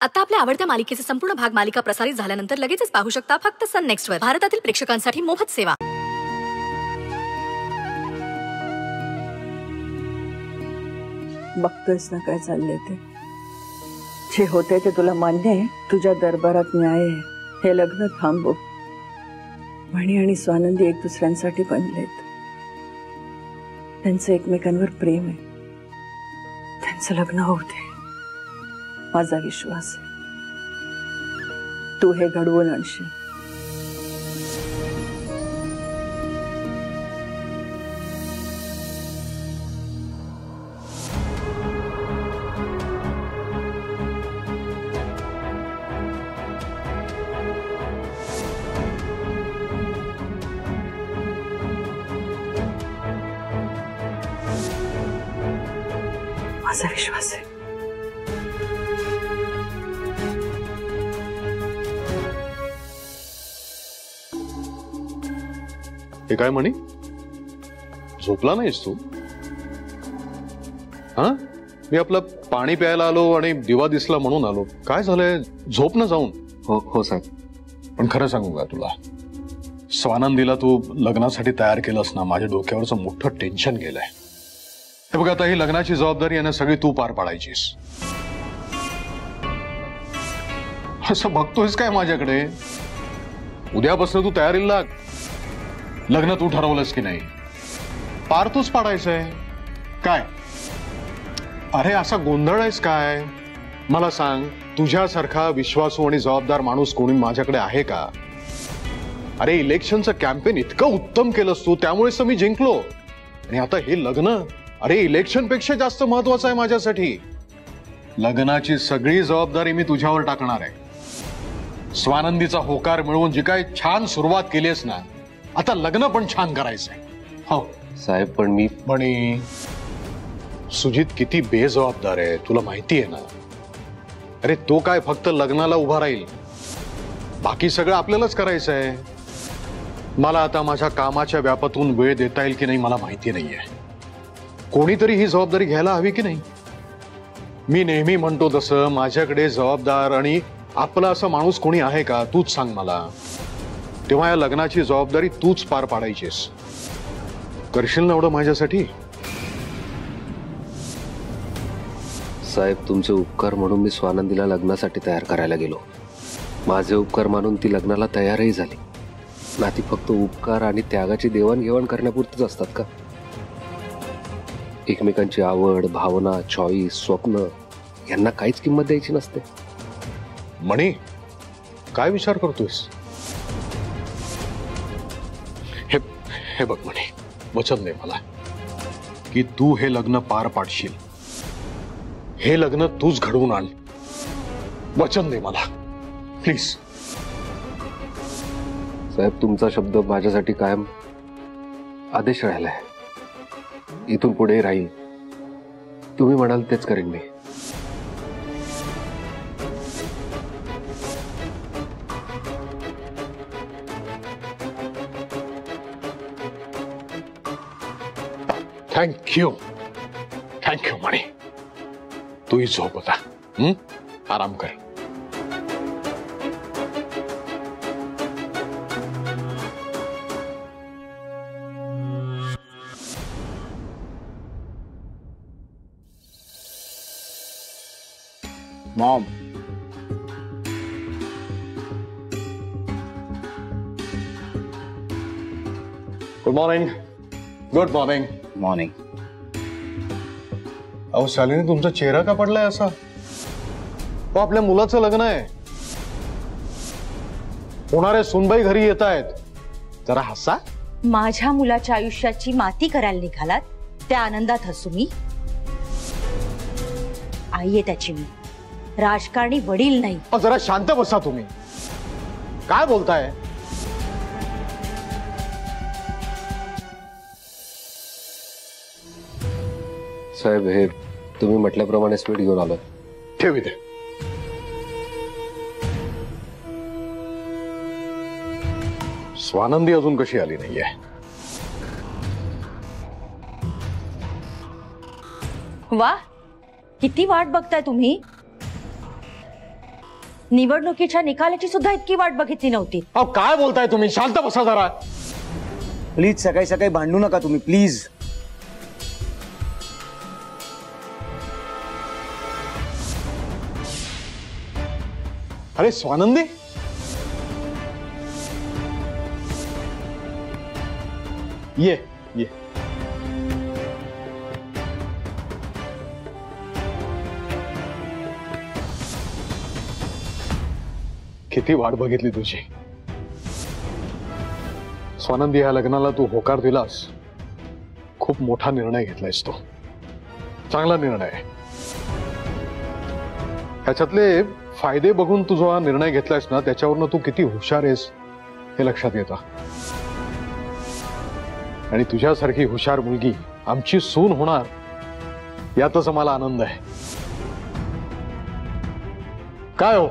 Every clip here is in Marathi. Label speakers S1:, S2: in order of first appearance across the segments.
S1: आता आपल्या आवडत्या मालिकेचे संपूर्ण भाग मालिका प्रसारित झाल्यानंतर लगेचच पाहू शकता फक्त सन नेक्स्ट वर. भारतातील प्रेक्षकांसाठी मोफत सेवा.
S2: बघतोयस ना काय चाललंय ते. जे होते ते तुला मान्य आहे? तुझ्या दरबारात न्याय आहे. हे लग्न थांबव. मणी आणि स्वानंदी एक दुसऱ्यांसाठी बनलेत. त्यांचं एकमेकांवर प्रेम आहे. त्यांचं लग्न होऊ दे. माझा विश्वास आहे तू हे घडवून आणशील. माझा विश्वास आहे.
S3: हे काय म्हणी? झोपला नाहीस तू? हा, मी आपलं पाणी प्यायला आलो आणि दिवा दिसला म्हणून आलो. काय झालंय? झोप ना जाऊन.
S4: हो साहेब.
S3: पण खरं सांगू का तुला, स्वानंदीला तू लग्नासाठी तयार केलंस ना, माझ्या डोक्यावरचं मोठं टेन्शन गेलंय. हे बघ, आता ही लग्नाची जबाबदारी आहे ना, सगळी तू पार पाडायचीस. असं बघतोयस काय माझ्याकडे? उद्यापासून तू तयारीला लाग. लग्न तू ठरवलंस की नाही, पार तूच पाडायचंय. काय अरे असा गोंधळ आहेस काय? मला सांग, तुझ्यासारखा विश्वासू आणि जबाबदार माणूस कोणी माझ्याकडे आहे का? अरे इलेक्शनचं कॅम्पेन इतकं उत्तम केलंस तू, त्यामुळेच मी जिंकलो. आणि आता हे लग्न, अरे इलेक्शन पेक्षा जास्त महत्वाचं आहे माझ्यासाठी. लग्नाची सगळी जबाबदारी मी तुझ्यावर टाकणार आहे. स्वानंदीचा होकार मिळवून जी काय छान सुरुवात केलीस ना, आता लग्न पण छान करायचंय. हो
S4: साहेब, पण मी
S3: सुजित किती बेजबाबदार आहे तुला माहिती आहे ना. अरे तो काय फक्त लग्नाला उभा राहील, बाकी सगळं आपल्यालाच करायचं आहे. मला आता माझ्या कामाच्या व्यापातून वेळ देता येईल की नाही मला माहिती नाहीये. कोणीतरी ही जबाबदारी घ्यायला हवी की नाही? मी नेहमी म्हणतो तसं माझ्याकडे जबाबदार आणि आपला असा माणूस कोणी आहे का? तूच सांग मला. तेव्हा या लग्नाची जबाबदारी तूच पार पाडायचीस. करशील ना एवढं माझ्यासाठी?
S4: साहेब, तुमचे उपकार म्हणून मी स्वानंदीला लग्नासाठी तयार करायला गेलो. माझे उपकार मानून ती लग्नाला तयारही झाली. नाती फक्त उपकार आणि त्यागाची देवाणघेवाण करण्यापुरतीच असतात का? एकमेकांची आवड, भावना, चॉईस, स्वप्न यांना काहीच किंमत द्यायची नसते.
S3: मणी, काय विचार करतोयस? हे बघ मणी, वचन दे मला की तू हे लग्न पार पाडशील. हे लग्न तूच घडवून आण. वचन दे मला प्लीज.
S4: साहेब, तुमचा शब्द माझ्यासाठी कायम आदेश राहिलाय. इथून पुढे राहील. तुम्ही म्हणाल तेच करेन मी.
S3: थँक्यू मणी. तूही झोप होता. आराम कर.
S5: Maugham,
S3: good morning. Good morning.
S5: Morning.
S3: अहो शालिनी, तुमचा चेहरा का पडलाय असा? हो, आपल्या मुलाचं लग्न आहे. होणारे सुनबाई घरी येत आहेत. जरा हसा.
S6: माझ्या मुलाच्या आयुष्याची माती करायला निघालात, त्या आनंदात हसू मी. आई आहे त्याची मी, राजकारणी वडील नाही.
S3: जरा शांत बसा तुम्ही. काय बोलताय?
S4: साहेब, हे तुम्ही म्हटल्याप्रमाणे स्पीड घेऊन आलो.
S3: ठेव इथे. स्वानंदी अजून कशी आली नाहीये?
S6: वा, किती वाट बघताय तुम्ही? निवडणुकीच्या निकालाची सुद्धा इतकी वाट बघितली नव्हती.
S3: अहो काय बोलताय तुम्ही? शांत बसा जरा.
S5: प्लीज सकाळी सकाळी भांडू नका तुम्ही, प्लीज.
S3: अरे स्वानंदी, ये ये. किती वाट बघितली तुझी. स्वानंदी, या लग्नाला तू होकार दिलास. खूप मोठा निर्णय घेतलायस तो. चांगला निर्णय आहे. ह्याच्यातले फायदे बघून तू जो हा निर्णय घेतलायस ना, त्याच्यावरनं तू किती हुशार आहेस हे लक्षात येतं. आणि तुझ्यासारखी हुशार मुलगी आमची सून होणार यातच मला आनंद आहे. काय हो,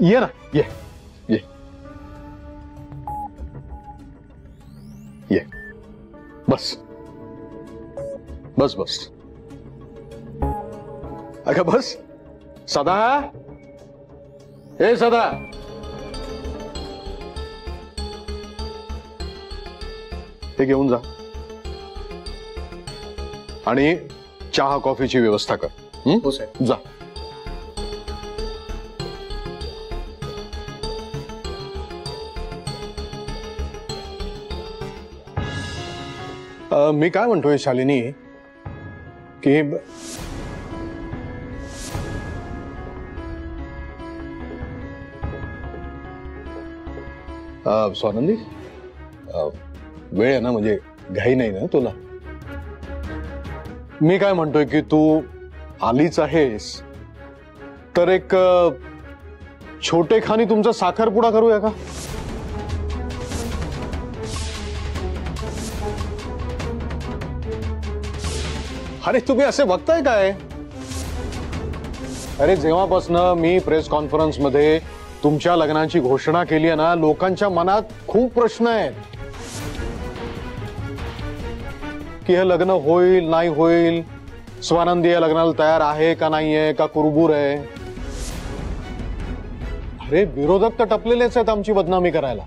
S3: ये ना, ये ये ये. बस बस बस. अगं बस. सदा, हे सदा, हे घेऊन जा आणि चहा कॉफीची व्यवस्था कर.
S5: हो साहेब.
S3: जा. मी काय म्हणतोय शालिनी की स्वानंदी, वेळ आहे ना, म्हणजे घाई नाही ना तुला? मी काय म्हणतोय की तू आलीच आहेस तर एक छोटेखानी तुमचा साखरपुडा करूया का? अरे तुम्ही असे बघताय काय? अरे जेव्हापासून मी प्रेस कॉन्फरन्स मध्ये तुमच्या लग्नाची घोषणा केली आहे ना, लोकांच्या मनात खूप प्रश्न आहेत की हे लग्न होईल नाही होईल, स्वानंदी या लग्नाला तयार आहे का नाहीये, का कुरबूर आहे. अरे विरोधक तर टपलेलेच आहेत आमची बदनामी करायला.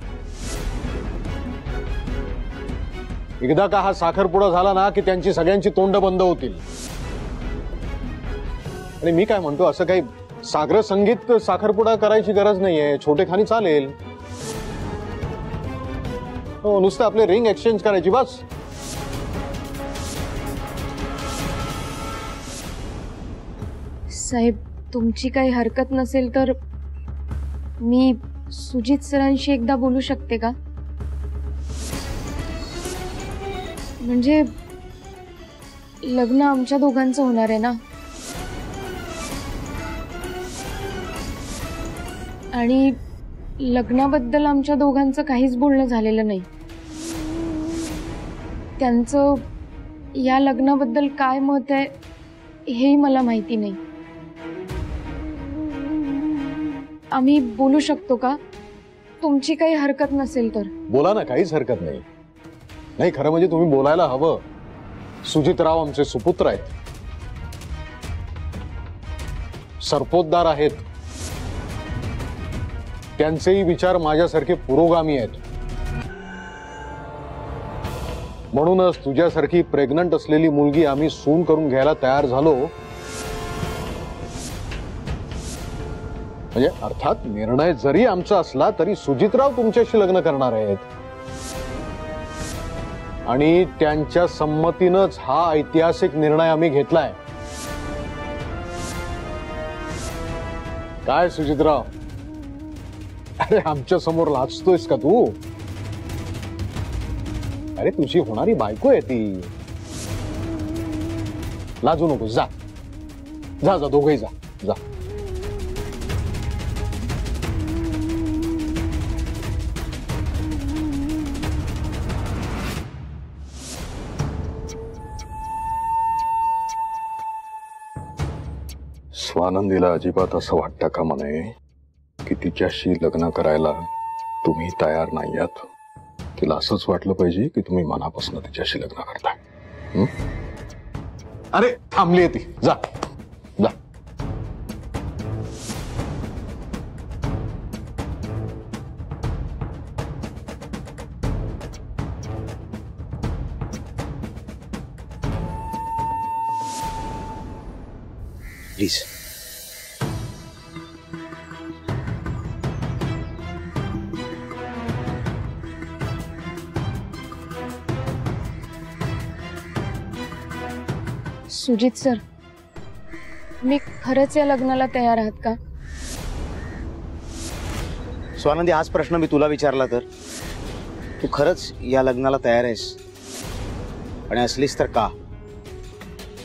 S3: एकदा का हा साखरपुडा झाला ना की त्यांची सगळ्यांची तोंड बंद होतील. आणि मी काय म्हणतो, असं काही सागर संगीत साखरपुडा करायची गरज नाहीये, छोटेखानी चालेल. हो, नुसतं आपले रिंग एक्सचेंज करायची बस.
S7: साहेब, तुमची काही हरकत नसेल तर मी सुजित सरांशी एकदा बोलू शकते का? म्हणजे लग्न आमच्या दोघांचं होणार आहे ना, आणि लग्नाबद्दल आमच्या दोघांचं काहीच बोलणं झालेलं नाही. त्यांचं या लग्नाबद्दल काय मत आहे हेही मला माहिती नाही. आम्ही बोलू शकतो का? तुमची काही हरकत नसेल तर.
S3: बोला ना, काहीच हरकत नाही. नाही, खरं म्हणजे तुम्ही बोलायला हवं. सुजितराव आमचे सुपुत्र आहेत, सरपोतदार आहेत. त्यांचेही विचार माझ्यासारखे पुरोगामी आहेत. म्हणूनच तुझ्यासारखी प्रेग्नंट असलेली मुलगी आम्ही सून करून घ्यायला तयार झालो. म्हणजे अर्थात निर्णय जरी आमचा असला तरी सुजितराव तुमच्याशी लग्न करणार आहेत आणि त्यांच्या संमतीनंच हा ऐतिहासिक निर्णय आम्ही घेतलाय. काय सुजितराव, अरे आमच्या समोर लाजतोयस का तू? अरे तुझी होणारी बायको आहे ती. लाजू नको. जा जा जा, दोघेही जा जा. स्वानंदीला अजिबात असं वाटतं का म्हणे की तिच्याशी लग्न करायला तुम्ही तयार नाही आहात? तिला असंच वाटलं पाहिजे की तुम्ही मनापासून तिच्याशी लग्न करताय. अरे थांबली ती. जा जा.
S5: प्लीज.
S7: सुजित सर, मी खरंच या लग्नाला तयार आहात का?
S5: स्वानंदी, हाच प्रश्न मी तुला विचारला तर तू खरंच या लग्नाला तयार आहेस? आणि असलीस तर का?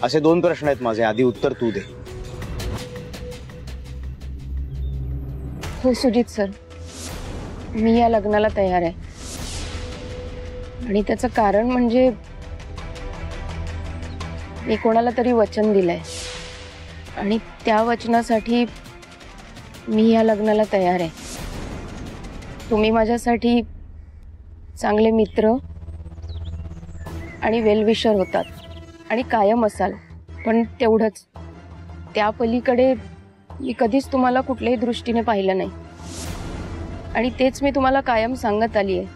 S5: असे 2 प्रश्न आहेत माझे. आधी उत्तर तू दे.
S7: हो सुजित सर, मी या लग्नाला तयार आहे. आणि त्याचं कारण म्हणजे मी कोणाला तरी वचन दिलंय आणि त्या वचनासाठी मी या लग्नाला तयार आहे. तुम्ही माझ्यासाठी चांगले मित्र आणि वेलविशर होतात आणि कायम असाल, पण तेवढंच. त्या पलीकडे मी कधीच तुम्हाला कुठल्याही दृष्टीने पाहिलं नाही आणि तेच मी तुम्हाला कायम सांगत आली आहे.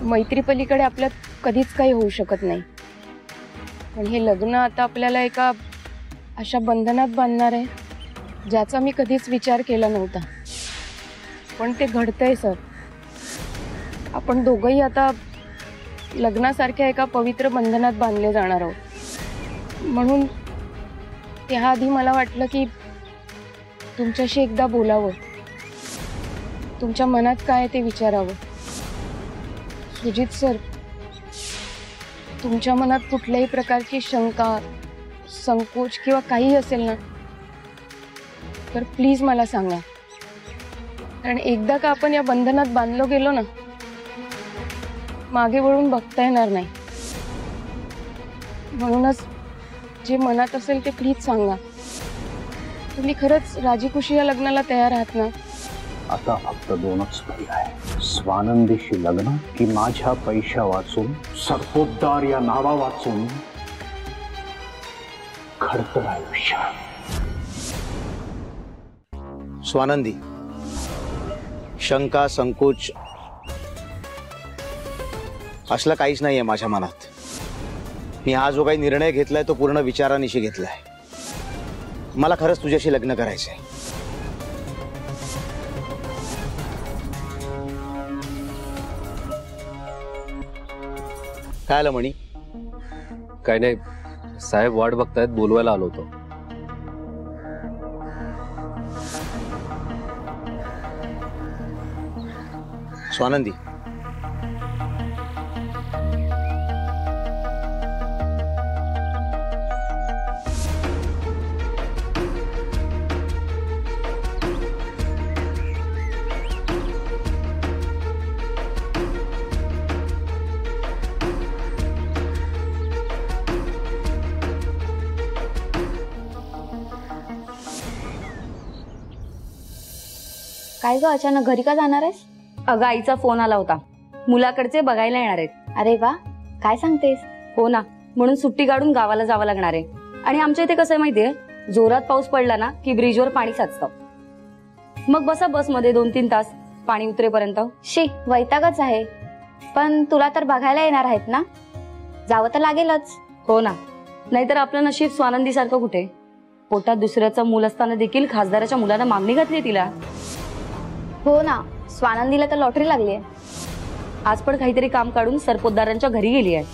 S7: मैत्री पलीकडे आपल्यात कधीच काही होऊ शकत नाही. पण हे लग्न आता आपल्याला एका अशा बंधनात बांधणार आहे ज्याचा मी कधीच विचार केला नव्हता, पण ते घडतंय सर. आपण दोघंही आता लग्नासारख्या एका पवित्र बंधनात बांधले जाणार आहोत. म्हणून त्याआधी मला वाटलं की तुमच्याशी एकदा बोलावं, तुमच्या मनात काय आहे ते विचारावं. सुजित सर, तुमच्या मनात कुठल्याही प्रकारची शंका, संकोच किंवा काही असेल ना, तर प्लीज मला सांगा. कारण एकदा का आपण या बंधनात बांधलो गेलो ना, मागे वळून बघता येणार नाही. म्हणूनच जे मनात असेल ते प्लीज सांगा. तुम्ही खरंच राजीखुशी या लग्नाला तयार आहात ना?
S8: आता फक्त 2च पर्याय, स्वानंदीशी लग्न की माझ्या पैशा वाचून, सरपोतदार या नावा वाचून खडतर आयुष्य.
S5: स्वानंदी, शंका संकोच असलं काहीच नाहीये माझ्या मनात. मी हा जो काही निर्णय घेतलाय तो पूर्ण विचारानिशी घेतलाय. मला खरंच तुझ्याशी लग्न करायचंय. काय आलं मणी?
S4: काय नाही साहेब, वाट बघतायत, बोलवायला आलो होतो.
S5: स्वानंदी,
S6: काय ग, अचानक घरी का जाणार आहेस?
S9: अगं, आईचा फोन आला होता, मुलाकडचे बघायला येणार आहेत.
S6: अरे वा, काय सांगतेस?
S9: हो ना, म्हणून सुट्टी काढून गावाला जावं लागणार आहे. आणि आमच्या इथे कसं आहे माहितीये, जोरात पाऊस पडला ना की ब्रिजवर पाणी साचतं. मग बसा बसमध्ये 2-3 तास पाणी उतरेपर्यंत.
S6: शी, वैतागच आहे. पण तुला तर बघायला येणार आहेत ना, जावं तर लागेलच.
S9: हो ना, नाहीतर आपलं नशीब स्वानंदी सारखं कुठे. पोटात दुसऱ्याचं मूल असताना देखील खासदाराच्या मुलाला मागणी घातली तिला.
S6: हो ना, स्वानंदीला तर लॉटरी लागली आहे.
S9: आज पण काहीतरी काम काढून सरपोतदारांच्या घरी गेली आहे.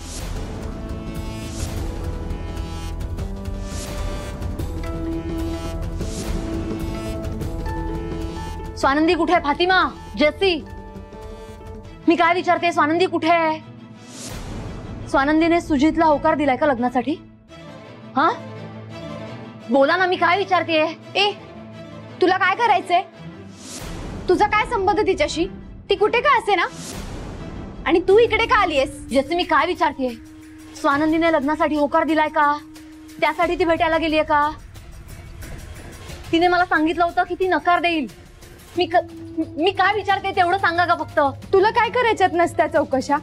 S6: स्वानंदी कुठे आहे? फातिमा, जेसी, मी काय विचारते, स्वानंदी कुठे आहे? स्वानंदीने सुजितला होकार दिलाय का लग्नासाठी? हा, बोला ना, मी काय विचारते. ए, तुला काय करायचंय? तुझा काय संबंध तिच्याशी? ती कुठे काय असे ना, आणि तू इकडे का आलीयस? जसे मी काय विचारते, स्वानंदीने लग्नासाठी होकार दिलाय का? त्यासाठी ती भेटायला गेलीये का? तिने मला सांगितलं होतं की ती नकार देईल. मी काय विचारते तेवढं सांगा का फक्त. तुला काय करायच्यात नसत्या चौकशा?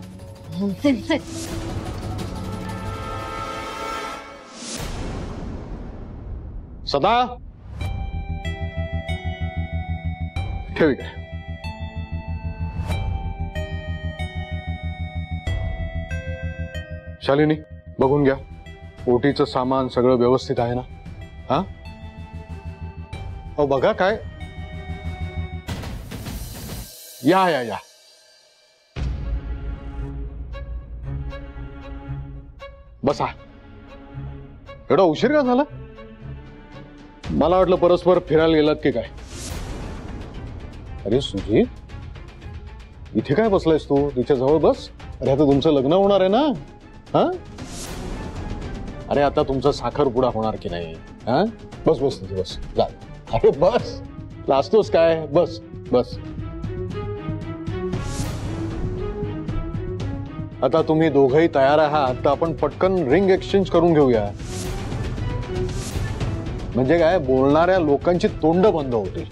S3: सदा ठेव इकडे. शालिनी, बघून घ्या, ओटीचं सामान सगळं व्यवस्थित आहे ना? हा, हो बघा काय, या या या. बसा. एवढा उशीर का झाला? मला वाटलं परस्पर फिरायला गेलात की काय. अरे सुजीत, इथे काय बसलायस तू? तिच्या जवळ बस. अरे आता तुमचं लग्न होणार आहे ना. हा, अरे आता तुमचा साखरपुडा होणार की नाही? हा, बस बस तिथे बस. जा. अरे बस, लाजतोस काय? बस बस. आता तुम्ही दोघंही तयार आहात तर आपण पटकन रिंग एक्सचेंज करून घेऊया. म्हणजे काय, बोलणाऱ्या लोकांची तोंड बंद होतील.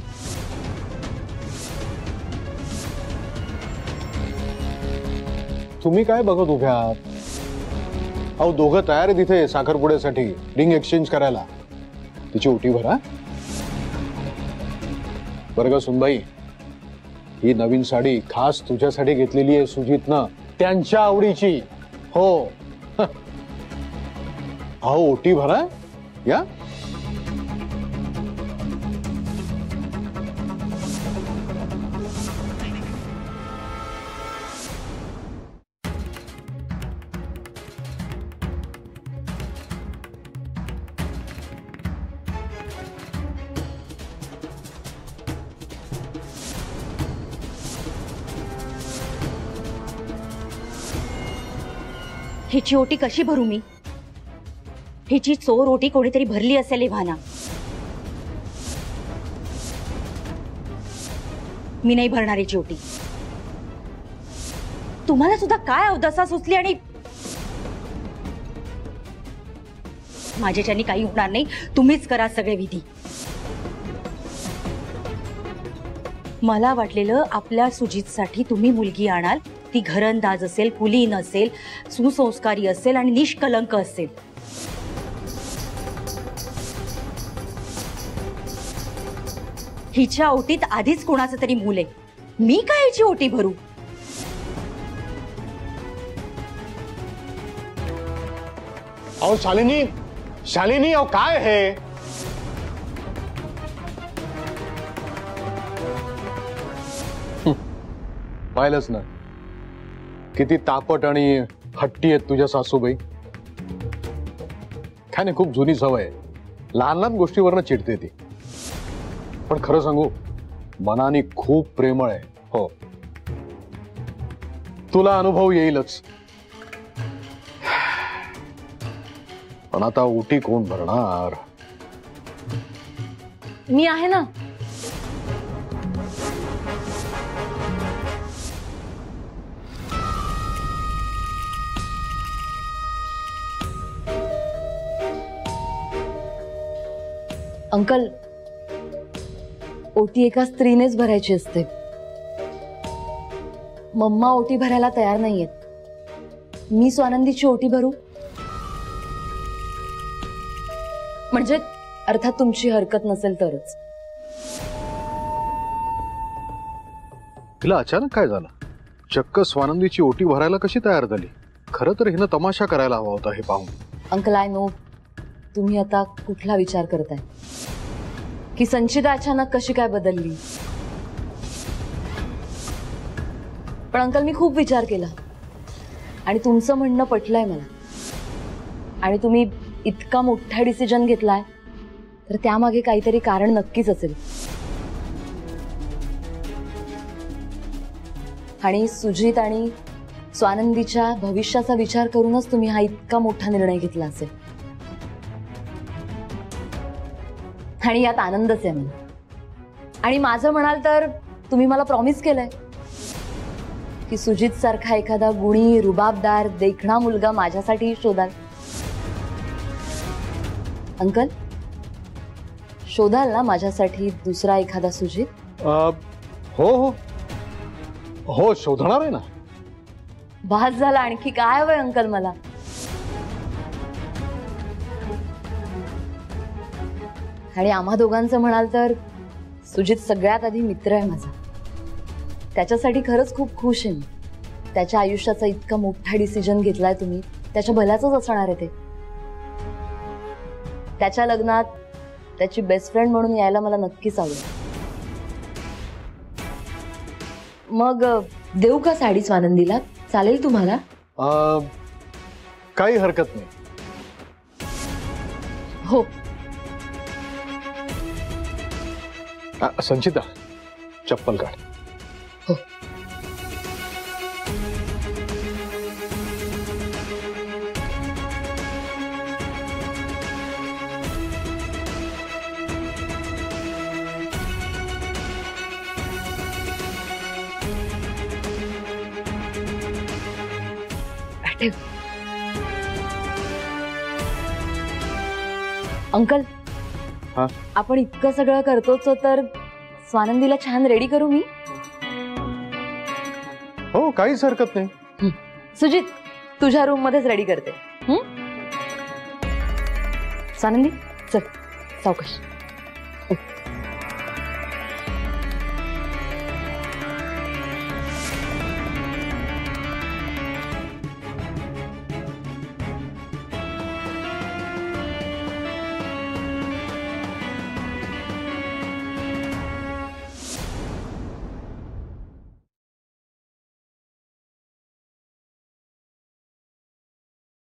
S3: तुम्ही काय बघत उभ्या आहात? अहो दोघं तयार आहे तिथे साखरपुड्यासाठी रिंग एक्सचेंज करायला. तिची ओटी भरा. बरं का सुनबाई, ही नवीन साडी खास तुझ्यासाठी घेतलेली आहे सुजितनं, त्यांच्या आवडीची. हो. अहो ओटी भरा. या.
S9: हिची ओटी कशी भरू मी? हिची चोर ओटी कोणीतरी भरली असेल भाना. मी नाही भरणार हिची ओटी. तुम्हाला सुद्धा काय अवदसा सुचली? आणि माझ्याच्यानी काही होणार नाही. तुम्हीच करा सगळे विधी. मला वाटलेलं आपल्या सुजितसाठी तुम्ही मुलगी आणाल, ती घरंदाज असेल, कुलीन असेल, सुसंस्कारी असेल आणि निष्कलंक असेल. हिच्या ओटीत आधीच कोणाचं तरी मूल आहे. मी काय हिची ओटी भरू?
S3: अहो शालिनी, शालिनी, अहो काय हे? पाहिलंच ना किती तापट आणि हट्टी आहेत तुझ्या सासूबाई. काय नाही, खूप जुनी सवय आहे. लहान लहान गोष्टीवरनं चिडते ती. पण खरं सांगू, मनाने खूप प्रेमळ आहे. हो, तुला अनुभव येईलच. पण आता ओटी कोण भरणार?
S6: मी आहे ना. अंकल, ओटी एका स्त्रीनेच भरायची असते. मम्मा ओटी भरायला तयार नाहीयेत. मी स्वानंदीची ओटी भरू? म्हणजे अर्थात तुमची हरकत नसेल तरच.
S3: तिला अचानक काय झालं? चक्क स्वानंदीची ओटी भरायला कशी तयार झाली? खरं तर हिनं तमाशा करायला हवा होता हे पाहून.
S6: अंकल, आय नो तुम्ही आता कुठला विचार करताय, की संचिता अचानक कशी काय बदलली. पण अंकल, मी खूप विचार केला आणि तुमचं म्हणणं पटलंय मला. आणि तुम्ही इतका मोठा डिसिजन घेतलाय तर त्यामागे काहीतरी कारण नक्कीच असेल. आणि सुजित आणि स्वानंदीच्या भविष्याचा विचार करूनच तुम्ही हा इतका मोठा निर्णय घेतला असेल. आणि यात आनंदच आहे मला. आणि माझं म्हणाल तर तुम्ही मला प्रॉमिस केलंय की सुजित सारखा एखादा गुणी, रुबाबदार, देखणा मुलगा माझ्यासाठी शोधाल. अंकल, शोधाल ना माझ्यासाठी दुसरा एखादा सुजित?
S3: हो हो हो, शोधणार आहे ना.
S6: भास झाला. आणखी काय हवंय अंकल मला? आणि आम्हा दोघांचं म्हणाल तर सुजित सगळ्यात आधी मित्र आहे माझा. त्याच्यासाठी खरंच खूप खुश आहे मी. त्याच्या आयुष्याचा इतका मोठा डिसिजन घेतलाय तुम्ही, त्याच्या भल्याचंच असणार आहे ते. त्याच्या लग्नात त्याची बेस्ट फ्रेंड म्हणून यायला मला नक्कीच आवडेल. मग देऊ का साडी स्वानंदीला? चालेल तुम्हाला?
S3: काही हरकत नाही.
S6: हो.
S3: संचिता, चप्पल काढ.
S6: हो. अंकल,
S5: हा?
S6: आपण इतकं सगळं करतोच तर स्वानंदीला छान रेडी करू मी?
S3: हो, काहीच हरकत नाही.
S6: सुजित, तुझ्या रूम मध्येच रेडी करते. स्वानंदी चल, सावकाश.